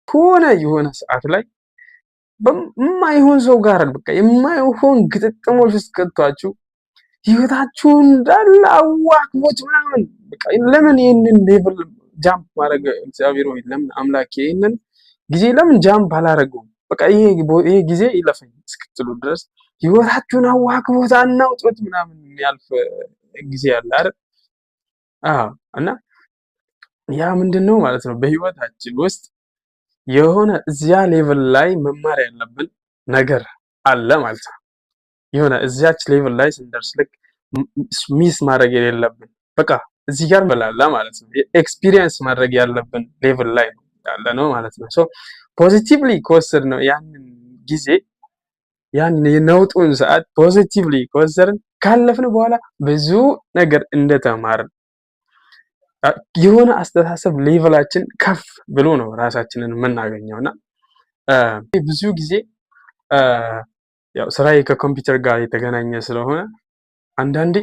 ከሆነ የሆነ ሰዓት ላይ በማይሆን ሰው ጋር በቃ የማይሆን ግጥጥሞች ውስጥ ከቷችሁ ህይወታችሁን እንዳለ አዋክቦት ምናምን በቃ ለምን ይሄንን ሌቭል ጃምፕ ማድረግ እግዚአብሔር ሆይ ለምን አምላኬ ይሄንን ጊዜ ለምን ጃምፕ አላረገው በቃ ይሄ ጊዜ ይለፈኝ እስክትሉ ድረስ ህይወታችሁን አዋክቦት አናውጡት ምናምን ያልፍ ጊዜ አለ አይደል? እና ያ ምንድነው ማለት ነው በህይወታችን ውስጥ የሆነ እዚያ ሌቭል ላይ መማር ያለብን ነገር አለ ማለት ነው። የሆነ እዚያች ሌቭል ላይ ስንደርስ ልክ ሚስ ማድረግ የሌለብን በቃ እዚህ ጋር መላላ ማለት ነው ኤክስፒሪየንስ ማድረግ ያለብን ሌቭል ላይ ያለ ነው ማለት ነው። ሶ ፖዚቲቭሊ ከወሰድነው ያንን ጊዜ ያንን የነውጡን ሰዓት ፖዚቲቭሊ ከወሰድን ካለፍን በኋላ ብዙ ነገር እንደተማርን የሆነ አስተሳሰብ ሌቭላችን ከፍ ብሎ ነው ራሳችንን የምናገኘውና ብዙ ጊዜ ያው ስራዬ ከኮምፒውተር ጋር የተገናኘ ስለሆነ አንዳንዴ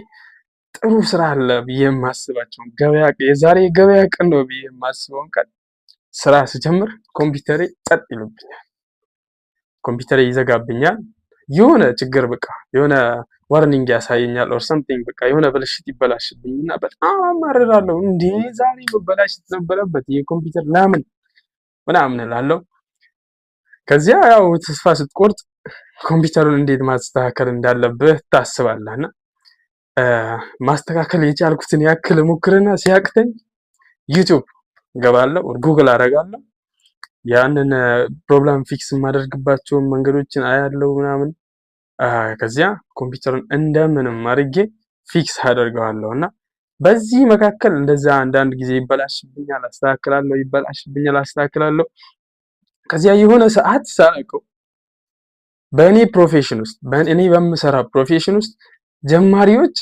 ጥሩ ስራ አለ ብዬ የማስባቸው የዛሬ ገበያ ቀን ነው ብዬ የማስበውን ቀን ስራ ስጀምር ኮምፒውተሬ ጸጥ ይሉብኛል፣ ኮምፒውተሬ ይዘጋብኛል፣ የሆነ ችግር በቃ የሆነ ዋርኒንግ ያሳየኛል ኦር ሰምቲንግ በቃ የሆነ ብልሽት ይበላሽብኝና በጣም አማርራለሁ። እንዴ ዛሬ መበላሽት ነበረበት የኮምፒውተር ለምን ምናምን እላለሁ። ከዚያ ያው ተስፋ ስትቆርጥ ኮምፒውተሩን እንዴት ማስተካከል እንዳለብህ ታስባለህና ማስተካከል የቻልኩትን ያክል ሞክርና ሲያቅተኝ ዩቲዩብ ገባለሁ ወር ጉግል አደርጋለሁ። ያንን ፕሮብለም ፊክስ የማደርግባቸው መንገዶችን አያለው ምናምን ከዚያ ኮምፒውተሩን እንደምንም አድርጌ ፊክስ አደርገዋለሁና በዚህ መካከል እንደዛ አንዳንድ ጊዜ ይበላሽብኛል፣ አስተካክላለሁ፣ ይበላሽብኛል፣ አስተካክላለሁ። ከዚያ የሆነ ሰዓት ሳላውቀው በእኔ ፕሮፌሽን ውስጥ በእኔ በምሰራ ፕሮፌሽን ውስጥ ጀማሪዎች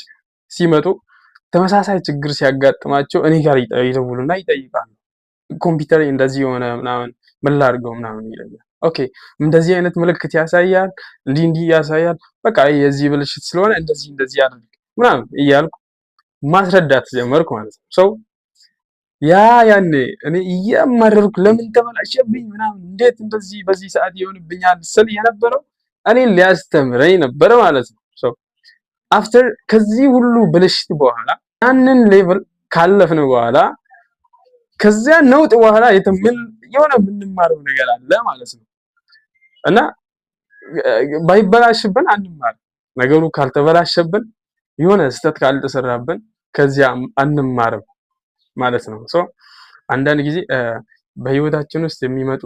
ሲመጡ ተመሳሳይ ችግር ሲያጋጥማቸው እኔ ጋር ይደውሉና ይጠይቃሉ። ኮምፒውተር እንደዚህ የሆነ ምናምን ምን ላድርገው ምናምን ይለኛል። ኦኬ እንደዚህ አይነት ምልክት ያሳያል፣ እንዲህ ያሳያል፣ በቃ የዚህ ብልሽት ስለሆነ እንደዚህ አድርግ ምናምን እያልኩ ማስረዳት ጀመርኩ ማለት ነው። ሰው ያኔ እኔ እያማረርኩ ለምን ተበላሸብኝ ምናምን እንዴት እንደዚህ በዚህ ሰዓት ይሆንብኛል ስል የነበረው እኔን ሊያስተምረኝ ነበር ማለት ነው። ሶ አፍተር ከዚህ ሁሉ ብልሽት በኋላ ያንን ሌቭል ካለፍን በኋላ ከዚያ ነውጥ በኋላ የሆነ የምንማረው ነገር አለ ማለት ነው። እና ባይበላሽብን አንማር፣ ነገሩ ካልተበላሸብን የሆነ ስህተት ካልተሰራብን ከዚያ አንማርም ማለት ነው። ሶ አንዳንድ ጊዜ በህይወታችን ውስጥ የሚመጡ